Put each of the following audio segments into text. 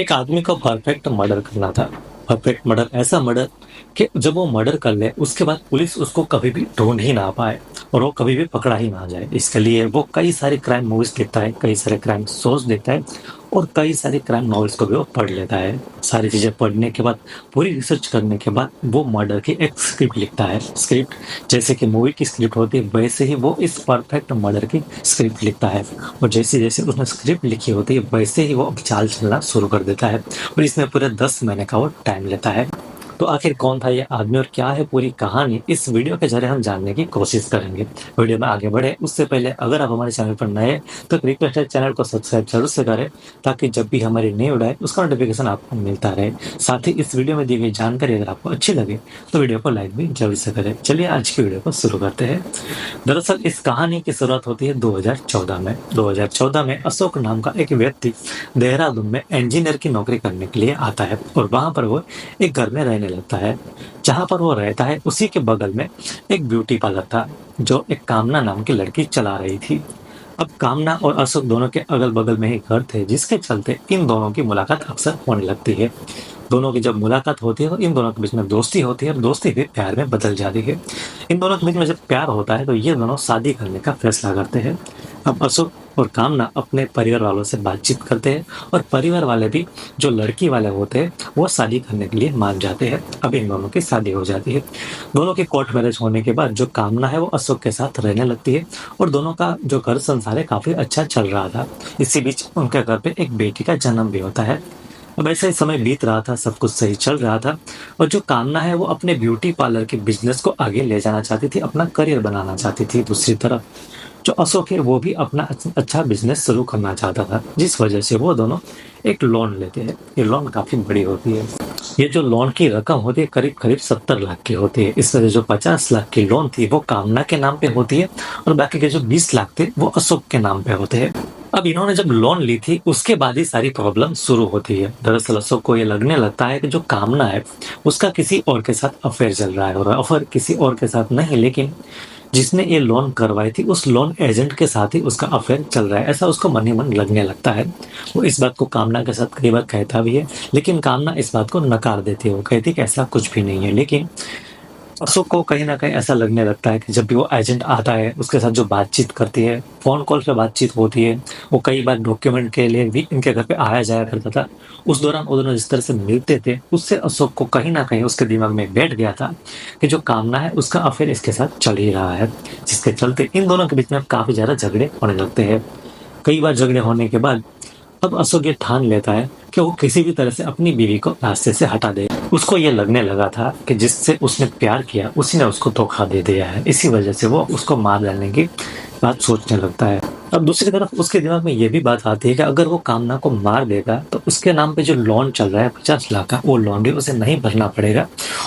एक आदमी को परफेक्ट मर्डर करना था। परफेक्ट मर्डर, ऐसा मर्डर कि जब वो मर्डर कर ले उसके बाद पुलिस उसको कभी भी ढूंढ ही ना पाए और वो कभी भी पकड़ा ही ना जाए। इसके लिए वो कई सारी क्राइम मूवीज देखता है, कई सारे क्राइम शोज देखता है और कई सारी क्राइम नॉवेल्स को भी वो पढ़ लेता है। सारी चीजें पढ़ने के बाद, पूरी रिसर्च करने के बाद वो मर्डर की एक स्क्रिप्ट लिखता है। स्क्रिप्ट जैसे कि मूवी की स्क्रिप्ट होती है, वैसे ही वो इस परफेक्ट मर्डर की स्क्रिप्ट लिखता है। और जैसे जैसे उसने स्क्रिप्ट लिखी होती है वैसे ही वो अब चाल चलना शुरू कर देता है और इसमें पूरे 10 महीने का वो टाइम लेता है। तो आखिर कौन था ये आदमी और क्या है पूरी कहानी, इस वीडियो के जरिए हम जानने की कोशिश करेंगे। वीडियो में आगे बढ़े उससे पहले अगर आप हमारे चैनल पर नए हैं तो रिक्वेस्ट है चैनल को सब्सक्राइब जरूर से करें, ताकि जब भी हमारी न्यू वीडियो आए उसका नोटिफिकेशन आपको मिलता रहे। साथ ही इस वीडियो में दी गई जानकारी अगर आपको अच्छी लगे तो वीडियो को लाइक भी जरूर से करें। चलिए आज की वीडियो को शुरू करते हैं। दरअसल इस कहानी की शुरुआत होती है 2014 में। 2014 में अशोक नाम का एक व्यक्ति देहरादून में इंजीनियर की नौकरी करने के लिए आता है और वहां पर वो एक घर में रहने लगता है। जहां पर वो रहता है उसी के बगल में एक ब्यूटी पार्लर था जो एक कामना नाम की लड़की चला रही थी। अब कामना और अशोक दोनों के अगल बगल में ही घर थे, जिसके चलते इन दोनों की मुलाकात अक्सर होने लगती है। दोनों की जब मुलाकात होती है तो इन दोनों के बीच में दोस्ती होती है और दोस्ती भी प्यार में बदल जाती है। इन दोनों के बीच में जब प्यार होता है तो ये दोनों शादी करने का फैसला करते हैं। अब अशोक और कामना अपने परिवार वालों से बातचीत करते हैं और परिवार वाले भी, जो लड़की वाले होते हैं, वो शादी करने के लिए मान जाते हैं। अब इन दोनों की शादी हो जाती है। दोनों की कोर्ट मैरिज होने के बाद जो कामना है वो अशोक के साथ रहने लगती है और दोनों का जो घर संसार है काफी अच्छा चल रहा था। इसी बीच उनके घर पे एक बेटी का जन्म भी होता है। अब ऐसा ही समय बीत रहा था, सब कुछ सही चल रहा था और जो कामना है वो अपने ब्यूटी पार्लर के बिजनेस को आगे ले जाना चाहती थी, अपना करियर बनाना चाहती थी। दूसरी तरफ जो अशोक है वो भी अपना अच्छा बिजनेस शुरू करना चाहता था, जिस वजह से वो दोनों एक लोन लेते हैं। ये लोन काफी बड़ी होती है। ये जो लोन की रकम होती है करीब करीब 70 लाख की होती है। इसमें से जो 50 लाख की लोन थी वो कामना के नाम पे होती है और बाकी के जो 20 लाख थे वो अशोक के नाम पे होते हैं। अब इन्होंने जब लोन ली थी उसके बाद ही सारी प्रॉब्लम शुरू होती है। दरअसल अशोक को ये लगने लगता है कि जो कामना है उसका किसी और के साथ अफेयर चल रहा है, और अफेयर किसी और के साथ नहीं, लेकिन जिसने ये लोन करवाई थी उस लोन एजेंट के साथ ही उसका अफेयर चल रहा है। ऐसा उसको मन ही मन लगने लगता है। वो इस बात को कामना के साथ कई बार कहता भी है, लेकिन कामना इस बात को नकार देती है। वो कहती कि ऐसा कुछ भी नहीं है। लेकिन अशोक को कहीं ना कहीं ऐसा लगने लगता है कि जब भी वो एजेंट आता है उसके साथ जो बातचीत करती है, फोन कॉल पे बातचीत होती है, वो कई बार डॉक्यूमेंट के लिए भी इनके घर पे आया जाया करता था। उस दौरान वो दोनों जिस तरह से मिलते थे उससे अशोक को कहीं ना कहीं उसके दिमाग में बैठ गया था कि जो कामना है उसका अफेयर इसके साथ चल ही रहा है, जिसके चलते इन दोनों के बीच में अब काफी ज्यादा झगड़े होने लगते हैं। कई बार झगड़े होने के बाद अब अशोक ये ठान लेता है कि वो किसी भी तरह से अपनी बीवी को रास्ते से हटा दे। उसको ये लगने लगा था कि जिससे उसने प्यार किया उसी ने उसको धोखा दे दिया है, इसी वजह से वो उसको मार डालने की बात सोचने लगता है। अब दूसरी तरफ उसके दिमाग में ये भी बात आती है कि अगर वो कामना को मार देगा तो उसके नाम पे जो लोन चल रहा है 50 लाख का, वो लोन भी उसे नहीं भरना पड़ेगा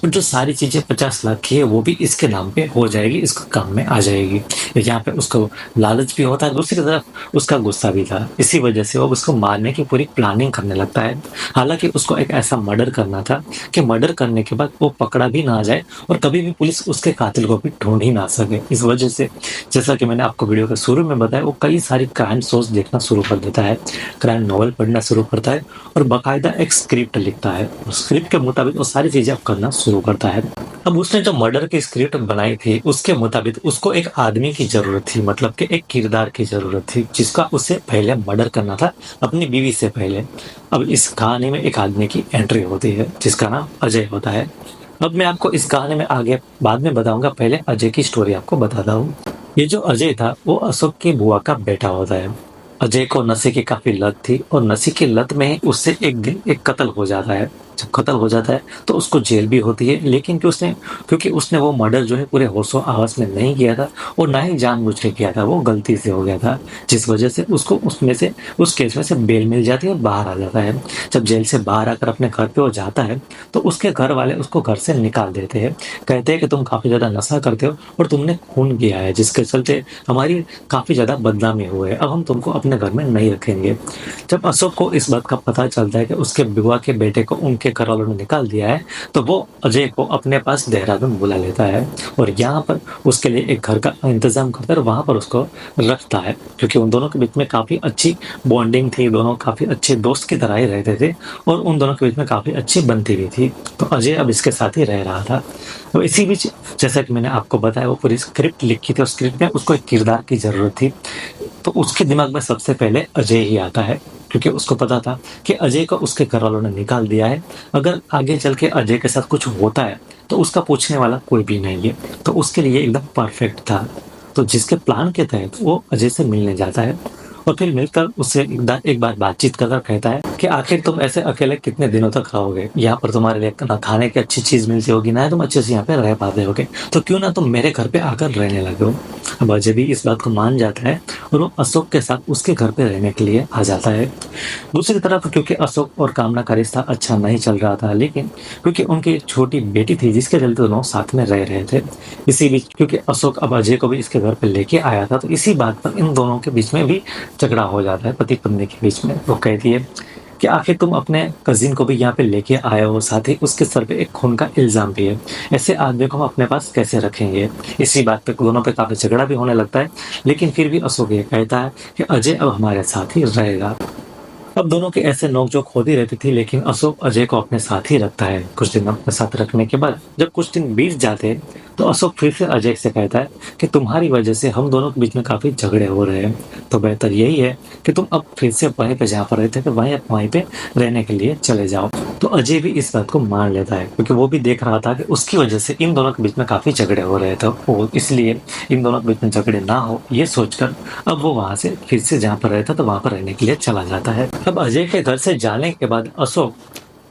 और जो सारी चीजें 50 लाख की है वो भी इसके नाम पे हो जाएगी, इसको काम में आ जाएगी। यहाँ पे उसको लालच भी होता है, दूसरी तरफ उसका गुस्सा भी था। इसी वजह से वो उसको मारने की पूरी प्लानिंग करने लगता है। हालांकि उसको एक ऐसा मर्डर करना था कि मर्डर करने के बाद वो पकड़ा भी ना जाए और कभी भी पुलिस उसके कातिल को भी ढूंढ ही ना सके। इस वजह से जैसा कि मैंने आपको वीडियो के शुरू में बताया, वो कई सारी क्राइम शोज देखना शुरू कर देता है, क्राइम नॉवल पढ़ना शुरू करता है और बाकायदा एक स्क्रिप्ट लिखता है। उस स्क्रिप्ट के मुताबिक वो सारी चीजें अब करना शुरू करता है। अब उसने जो मर्डर की स्क्रिप्ट बनाई थी उसके मुताबिक उसको एक आदमी की जरूरत थी, मतलब कि एक किरदार की जरूरत थी जिसका उसे पहले मर्डर करना था अपनी बीवी से पहले। अब इस कहानी में एक आदमी की एंट्री होती है जिसका नाम अजय होता है। अब मैं आपको इस कहानी में आगे बाद में बताऊंगा, पहले अजय की स्टोरी आपको बताता हूँ। ये जो अजय था वो अशोक की बुआ का बेटा होता है। अजय को नशे की काफी लत थी और नशे की लत में ही उससे एक दिन एक कत्ल हो जाता है। जब कत्ल हो जाता है तो उसको जेल भी होती है, लेकिन क्योंकि उसने वो मर्डर जो है पूरे होशो आवास में नहीं किया था और ना ही जानबूझ के किया था, वो गलती से हो गया था, जिस वजह से उसको उस केस में से बेल मिल जाती है और बाहर आ जाता है। जब जेल से बाहर आकर अपने घर पे वो जाता है तो उसके घर वाले उसको घर से निकाल देते हैं। कहते हैं कि तुम काफी ज्यादा नशा करते हो और तुमने खून किया है, जिसके चलते हमारी काफी ज्यादा बदनामी हुई है, अब हम तुमको अपने घर में नहीं रखेंगे। जब अशोक को इस बात का पता चलता है कि उसके बुआ के बेटे को उनके उसके घर वालों ने निकाल दिया है, तो वो अजय को अपने पास देहरादून बुला लेता है और यहाँ पर उसके लिए एक घर का इंतज़ाम करता है और वहाँ पर उसको रखता है, क्योंकि उन दोनों के बीच में काफ़ी अच्छी बॉन्डिंग थी, दोनों काफ़ी अच्छे दोस्त की तरह ही रहते थे और उन दोनों के बीच में काफ़ी अच्छी बनती भी थी। तो अजय अब इसके साथ ही रह रहा था। तो इसी बीच जैसा कि मैंने आपको बताया वो पूरी स्क्रिप्ट लिखी थी और स्क्रिप्ट में उसको एक किरदार की ज़रूरत थी। तो उसके दिमाग में सबसे पहले अजय ही आता है, क्योंकि उसको पता था कि अजय को उसके घर वालों ने निकाल दिया है। अगर आगे चल के अजय के साथ कुछ होता है तो उसका पूछने वाला कोई भी नहीं है, तो उसके लिए एकदम परफेक्ट था। तो जिसके प्लान के तहत वो अजय से मिलने जाता है और फिर मिलकर उससे एक बार बातचीत कर कहता है कि आखिर तुम ऐसे अकेले कितने दिनों तक रहोगे, यहाँ पर तुम्हारे लिए ना खाने की अच्छी चीज मिलती होगी, ना तुम अच्छे से यहाँ पे रह पाते होगे, तो क्यों ना तुम मेरे घर पे आकर रहने लगे हो। अब अजय भी इस बात को मान जाता है और वो अशोक के साथ उसके घर पे रहने के लिए आ जाता है। दूसरी तरफ क्योंकि अशोक और कामना का रिश्ता अच्छा नहीं चल रहा था, लेकिन क्योंकि उनकी एक छोटी बेटी थी जिसके चलते दोनों साथ में रह रहे थे, इसी बीच क्योंकि अशोक अब अजय को भी इसके घर पे लेके आया था, तो इसी बात पर इन दोनों के बीच में भी झगड़ा हो जाता है पति पत्नी के बीच में। वो कहती है कि आखिर तुम अपने कजिन को भी यहाँ पे लेके आए हो, साथ ही उसके सर पे एक खून का इल्जाम भी है, ऐसे आदमी को हम अपने पास कैसे रखेंगे। इसी बात पे दोनों पे काफी झगड़ा भी होने लगता है, लेकिन फिर भी अशोक ये कहता है कि अजय अब हमारे साथ ही रहेगा। अब दोनों के ऐसे नोकझोंक होती रहती थी, लेकिन अशोक अजय को अपने साथ ही रखता है। कुछ दिन अपने साथ रखने के बाद जब कुछ दिन बीत जाते हैं तो अशोक फिर से अजय से कहता है कि तुम्हारी वजह से हम दोनों के बीच में काफी झगड़े हो रहे हैं, तो बेहतर यही है कि तुम अब फिर से वहीं पे जहाँ पर रहते थे वहीं पे रहने के लिए चले जाओ। तो अजय भी इस बात को मान लेता है, क्योंकि वो भी देख रहा था कि उसकी वजह से इन दोनों के बीच में काफी झगड़े हो रहे थे और इसलिए इन दोनों के बीच में झगड़े ना हो ये सोचकर अब वो वहां से फिर से जहाँ पर रहता तो वहां पर रहने के लिए चला जाता है। अब अजय के घर से जाने के बाद अशोक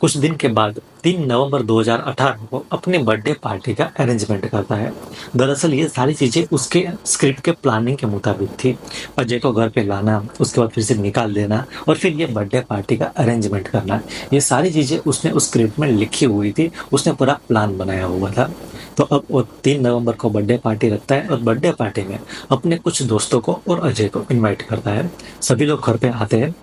कुछ दिन के बाद 3 नवंबर 2018 को अपनी बर्थडे पार्टी का अरेंजमेंट करता है। दरअसल ये सारी चीजें उसके स्क्रिप्ट के प्लानिंग के मुताबिक थी। अजय को घर पे लाना, उसके बाद फिर से निकाल देना और फिर ये बर्थडे पार्टी का अरेंजमेंट करना, ये सारी चीजें उसने उस स्क्रिप्ट में लिखी हुई थी, उसने पूरा प्लान बनाया हुआ था। तो अब वो 3 नवंबर को बर्थडे पार्टी रखता है और बर्थडे पार्टी में अपने कुछ दोस्तों को और अजय को इनवाइट करता है। सभी लोग घर पे आते हैं,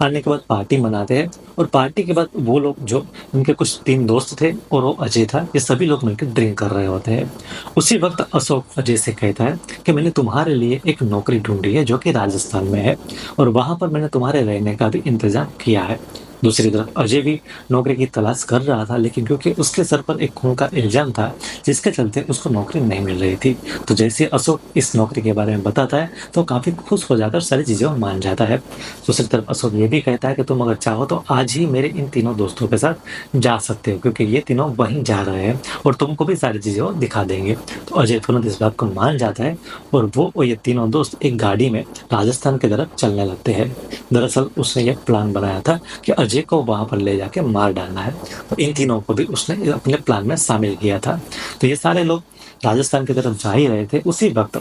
आने के बाद पार्टी मनाते हैं और पार्टी के बाद वो लोग जो उनके कुछ 3 दोस्त थे और वो अजय था, ये सभी लोग मिलकर ड्रिंक कर रहे होते हैं। उसी वक्त अशोक अजय से कहता है कि मैंने तुम्हारे लिए एक नौकरी ढूंढी है जो कि राजस्थान में है और वहां पर मैंने तुम्हारे रहने का भी इंतजाम किया है। दूसरी तरफ अजय भी नौकरी की तलाश कर रहा था, लेकिन क्योंकि उसके सर पर एक खून का इल्जाम था जिसके चलते उसको नौकरी नहीं मिल रही थी। तो जैसे अशोक इस नौकरी के बारे में बताता है तो काफी खुश हो जाकर सारी चीजें वो मान जाता है। दूसरी तरफ अशोक ये भी कहता है कि तुम अगर चाहो तो आज ही मेरे इन तीनों दोस्तों के साथ जा सकते हो, क्योंकि ये तीनों वहीं जा रहे हैं और तुमको भी सारी चीजें वो दिखा देंगे। तो अजय तुरंत इस बात को मान जाता है और वो और ये तीनों दोस्त एक गाड़ी में राजस्थान की तरफ चलने लगते हैं। दरअसल उसने ये प्लान बनाया था कि अजय को वहां पर ले जाके मार डालना है, तो इन तीनों को भी उसने अपने प्लान में शामिल किया था। तो ये सारे लोग राजस्थान की तरफ जा ही रहे थे। उसी वक्त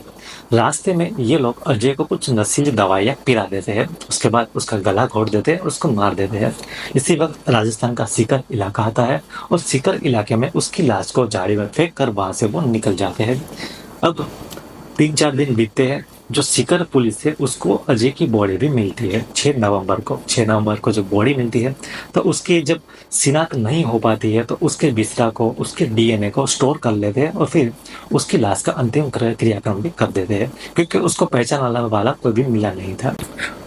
रास्ते में ये लोग अजय को कुछ नशीली दवाइयां पिला देते हैं, उसके बाद उसका गला घोट देते हैं और उसको मार देते हैं। इसी वक्त राजस्थान का सीकर इलाका आता है और सीकर इलाके में उसकी लाश को झाड़ी में फेंक कर वहां से वो निकल जाते हैं। अब 3-4 दिन बीतते हैं। जो सीकर पुलिस है उसको अजय की बॉडी भी मिलती है 6 नवंबर को जब बॉडी मिलती है तो उसकी जब शिनाख्त नहीं हो पाती है तो उसके बिस्तरा को, उसके डीएनए को स्टोर कर लेते हैं और फिर उसकी लाश का अंतिम क्रियाक्रम भी कर देते हैं, क्योंकि उसको पहचानने वाला कोई भी मिला नहीं था।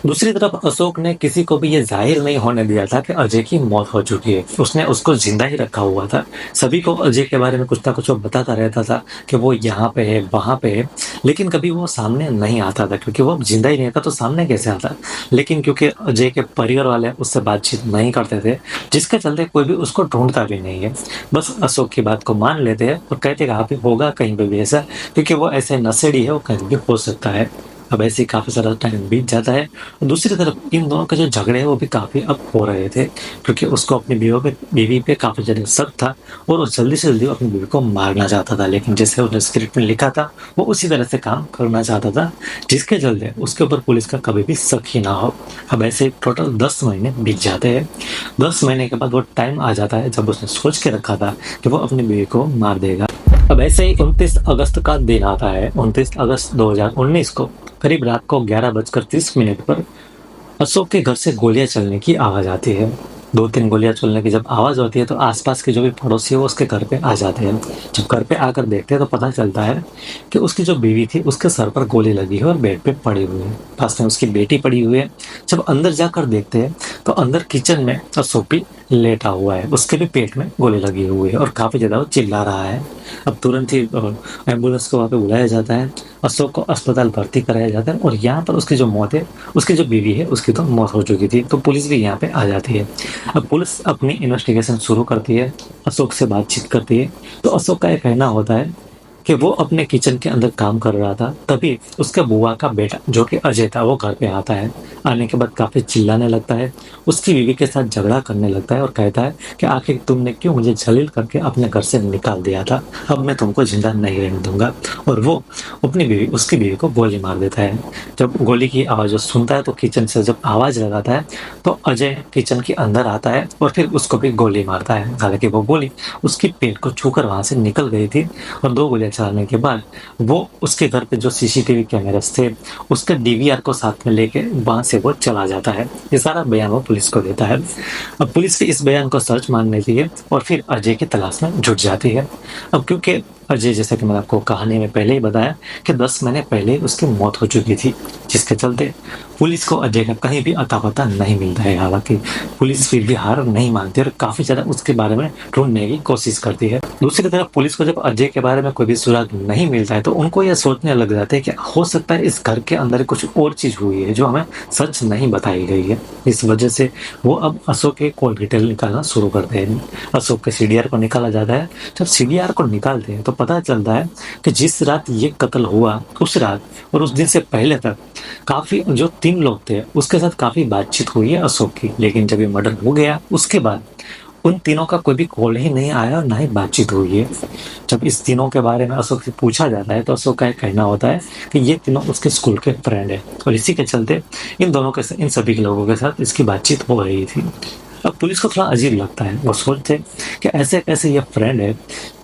दूसरी तरफ अशोक ने किसी को भी ये जाहिर नहीं होने दिया था कि अजय की मौत हो चुकी है, उसने उसको जिंदा ही रखा हुआ था। सभी को अजय के बारे में कुछ ना कुछ वो बताता रहता था कि वो यहाँ पे है, वहां पे है, लेकिन कभी वो सामने नहीं आता था, क्योंकि वो जिंदा ही नहीं था तो सामने कैसे आता। लेकिन क्योंकि अजय के परिवार वाले उससे बातचीत नहीं करते थे, जिसके चलते कोई भी उसको ढूंढता भी नहीं है। बस अशोक की बात को मान लेते हैं और कहते कहाँ पे होगा, कहीं पे भी ऐसा, क्योंकि वो ऐसे नशेड़ी है, वो कहीं भी हो सकता है। अब ऐसे ही काफी सारा टाइम बीत जाता है और दूसरी तरफ इन दोनों के जो झगड़े हैं वो भी काफी अब हो रहे थे, क्योंकि उसको अपनी बीवी पे काफी ज्यादा शक था और वो जल्दी से जल्दी अपनी बीवी को मारना चाहता था, लेकिन जैसे उसने स्क्रिप्ट में लिखा था वो उसी तरह से काम करना चाहता था, जिसके चलते उसके ऊपर पुलिस का कभी भी शक ही ना हो। अब ऐसे टोटल 10 महीने बीत जाते हैं। 10 महीने के बाद वो टाइम आ जाता है जब उसने सोच के रखा था कि वो अपनी बीवी को मार देगा। अब ऐसे ही 29 अगस्त का दिन आता है। 29 अगस्त 2019 को करीब रात को 11:30 पर अशोक के घर से गोलियां चलने की आवाज आती है। 2-3 गोलियाँ चलने की जब आवाज़ होती है तो आस-पास के जो भी पड़ोसी है वो उसके घर पे आ जाते हैं। जब घर पे आकर देखते हैं तो पता चलता है कि उसकी जो बीवी थी उसके सर पर गोली लगी है और बेड पे पड़ी हुई है। पास में उसकी बेटी पड़ी हुई है। जब अंदर जाकर देखते हैं तो अंदर किचन में अशोक भी लेटा हुआ है। उसके भी पेट में गोली लगी हुई है और काफ़ी ज़्यादा वो चिल्ला रहा है। अब तुरंत ही एम्बुलेंस को वहाँ पे बुलाया जाता है। अशोक को अस्पताल भर्ती कराया जाता है और यहाँ पर उसकी जो मौत है, उसकी जो बीवी है उसकी तो मौत हो चुकी थी। तो पुलिस भी यहाँ पे आ जाती है। अब पुलिस अपनी इन्वेस्टिगेशन शुरू करती है, अशोक से बातचीत करती है। तो अशोक का ये कहना होता है कि वो अपने किचन के अंदर काम कर रहा था, तभी उसके बुआ का बेटा जो कि अजय था वो घर पे आता है। आने के बाद काफ़ी चिल्लाने लगता है, उसकी बीवी के साथ झगड़ा करने लगता है और कहता है कि आखिर तुमने क्यों मुझे जलील करके अपने घर से निकाल दिया था, अब मैं तुमको जिंदा नहीं रहने दूंगा। और वो उसकी बीवी को गोली मार देता है। जब गोली की आवाज़ सुनता है तो किचन से जब आवाज़ लगाता है तो अजय किचन के अंदर आता है और फिर उसको भी गोली मारता है। हालांकि वो गोली उसकी पेट को छूकर वहां से निकल गई थी और 2 गोलियां चलाने के बाद वो उसके घर पे जो सीसीटीवी कैमरास थे उसके डीवीआर को साथ में लेके वहां से वो चला जाता है। ये सारा बयान वो पुलिस को देता है। अब पुलिस भी इस बयान को सच मान लेती है और फिर अजय की तलाश में जुट जाती है। अब क्योंकि अजय, जैसा कि मैंने आपको कहानी में पहले ही बताया कि 10 महीने पहले ही उसकी मौत हो चुकी थी, जिसके चलते पुलिस को अजय का कहीं भी अता पता नहीं मिलता है। हालांकि पुलिस फिर भी हार नहीं मानती और काफी ज्यादा उसके बारे में ढूंढने की कोशिश करती है। दूसरी तरफ पुलिस को जब अजय के बारे में कोई भी सुराग नहीं मिलता है तो उनको यह सोचने लग जाते हैं कि हो सकता है इस घर के अंदर कुछ और चीज हुई है जो हमें सच नहीं बताई गई है। इस वजह से वो अब अशोक के कॉल डिटेल निकालना शुरू करते हैं। अशोक के सीडीआर को निकाला जाता है। जब सीडीआर को निकालते हैं तो पता चलता है कि जिस रात ये कत्ल हुआ उस रात और उस दिन से पहले तक काफी जो 3 लोग थे उसके साथ काफी बातचीत हुई है अशोक की। लेकिन जब ये मर्डर हो गया उसके बाद उन तीनों का कोई भी कॉल ही नहीं आया और ना ही बातचीत हुई है। जब इस तीनों के बारे में अशोक से पूछा जाता है तो अशोक का एक कहना होता है कि ये तीनों उसके स्कूल के फ्रेंड है और इसी के चलते इन सभी के लोगों के साथ इसकी बातचीत हो रही थी। अब पुलिस को थोड़ा अजीब लगता है। वो सोचते कि ऐसे कैसे ये फ्रेंड है,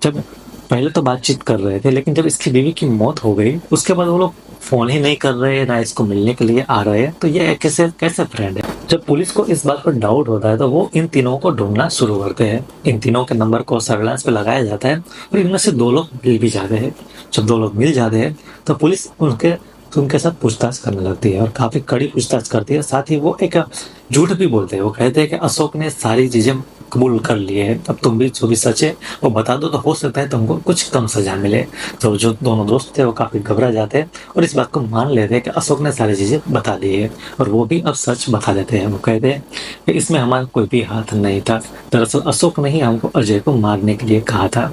जब पहले तो बातचीत कर रहे थे लेकिन जब इसकी बीवी की मौत हो गई उसके बाद वो लोग फोन ही नहीं कर रहे, ना इसको मिलने के लिए आ रहे हैं, तो ये कैसे कैसे फ्रेंड है। जब पुलिस को इस बात पर डाउट होता है तो वो इन तीनों को ढूंढना शुरू करते हैं। इन तीनों के नंबर को सर्विलांस पे लगाया जाता है और इनमें से 2 लोग मिल भी जाते हैं। जब 2 लोग मिल जाते हैं तो पुलिस उनके साथ पूछताछ करने लगती है और काफी कड़ी पूछताछ करती है। साथ ही वो एक झूठ भी बोलते हैं। वो कहते हैं कि अशोक ने सारी चीजें कबूल कर लिए है, अब तुम भी जो भी सच है वो बता दो तो हो सकता है तुमको कुछ कम सजा मिले। तो जो दोनों दोस्त थे वो काफी घबरा जाते हैं और इस बात को मान लेते हैं कि अशोक ने सारी चीजें बता दी है और वो भी अब सच बता देते हैं। वो कहते हैं कि इसमें हमारा कोई भी हाथ नहीं था, दरअसल अशोक ने ही हमको अजय को मारने के लिए कहा था।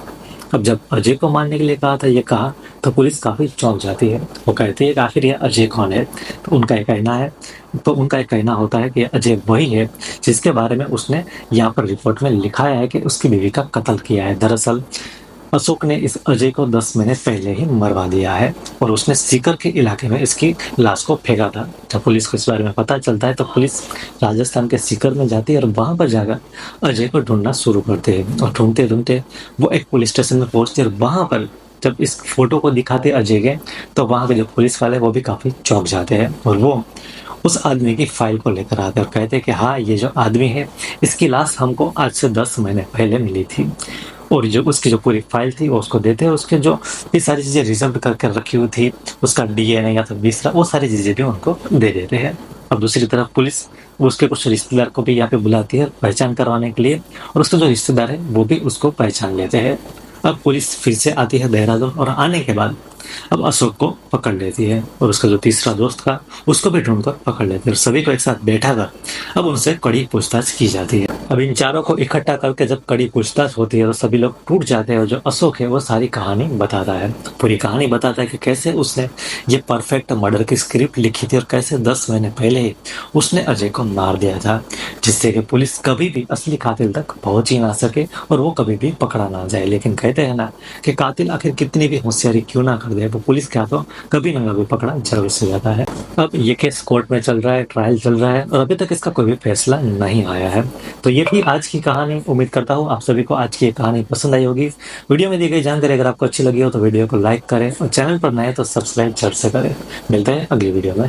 अब जब अजय को मारने के लिए कहा था ये कहा तो पुलिस काफी चौंक जाती है। वो कहती है कि आखिर ये अजय कौन है। तो उनका एक कहना होता है कि अजय वही है जिसके बारे में उसने यहाँ पर रिपोर्ट में लिखाया है कि उसकी बीवी का कत्ल किया है। दरअसल अशोक ने इस अजय को 10 महीने पहले ही मरवा दिया है और उसने सीकर के इलाके में इसकी लाश को फेंका था। जब पुलिस को इस बारे में पता चलता है तो पुलिस राजस्थान के सीकर में जाती है और वहां पर जाकर अजय को ढूंढना शुरू करते हैं और ढूंढते ढूंढते वो एक पुलिस स्टेशन में पहुंचते और वहां पर जब इस फोटो को दिखाते अजय के तो वहां के जो पुलिस वाले वो भी काफी चौंक जाते हैं और वो उस आदमी की फाइल को लेकर आते हैं और कहते हैं कि हाँ, ये जो आदमी है इसकी लाश हमको आज से 10 महीने पहले मिली थी। और जो उसकी जो पूरी फाइल थी वो उसको देते हैं। उसके जो भी सारी चीजें रिजर्व करके रखी हुई थी, उसका डीएनए या तो दूसरा, वो सारी चीजें भी उनको दे देते हैं। अब दूसरी तरफ पुलिस उसके कुछ रिश्तेदार को भी यहाँ पे बुलाती है पहचान करवाने के लिए और उसके जो रिश्तेदार है वो भी उसको पहचान लेते हैं। अब पुलिस फिर से आती है देहरादून और आने के बाद अब अशोक को पकड़ लेती है और उसका जो तीसरा दोस्त था उसको भी ढूंढकर पकड़ लेते हैं और सभी को एक साथ बैठा कर अब उनसे कड़ी पूछताछ की जाती है। अब इन चारों को इकट्ठा करके जब कड़ी पूछताछ होती है तो सभी लोग टूट जाते हैं और जो अशोक है वो सारी कहानी बताता है। पूरी कहानी बताता है कि कैसे उसने ये परफेक्ट मर्डर की स्क्रिप्ट लिखी थी और कैसे 10 महीने पहले ही उसने अजय को मार दिया था, जिससे कि पुलिस कभी भी असली कातिल तक पहुंच ही ना सके और वो कभी भी पकड़ा ना जाए। लेकिन कहते हैं ना कि कातिल आखिर कितनी भी होशियारी क्यों ना कर दे, वो पुलिस क्या तो कभी ना कभी पकड़ा जरूर से जाता है। अब ये केस कोर्ट में चल रहा है, ट्रायल चल रहा है और अभी तक इसका कोई भी फैसला नहीं आया है। तो ये थी आज की कहानी। उम्मीद करता हूँ आप सभी को आज की ये कहानी पसंद आई होगी। वीडियो में दी गई जानकारी अगर आपको अच्छी लगी हो तो वीडियो को लाइक करें और चैनल पर नए तो सब्सक्राइब जरूर से करें। मिलते हैं अगली वीडियो में।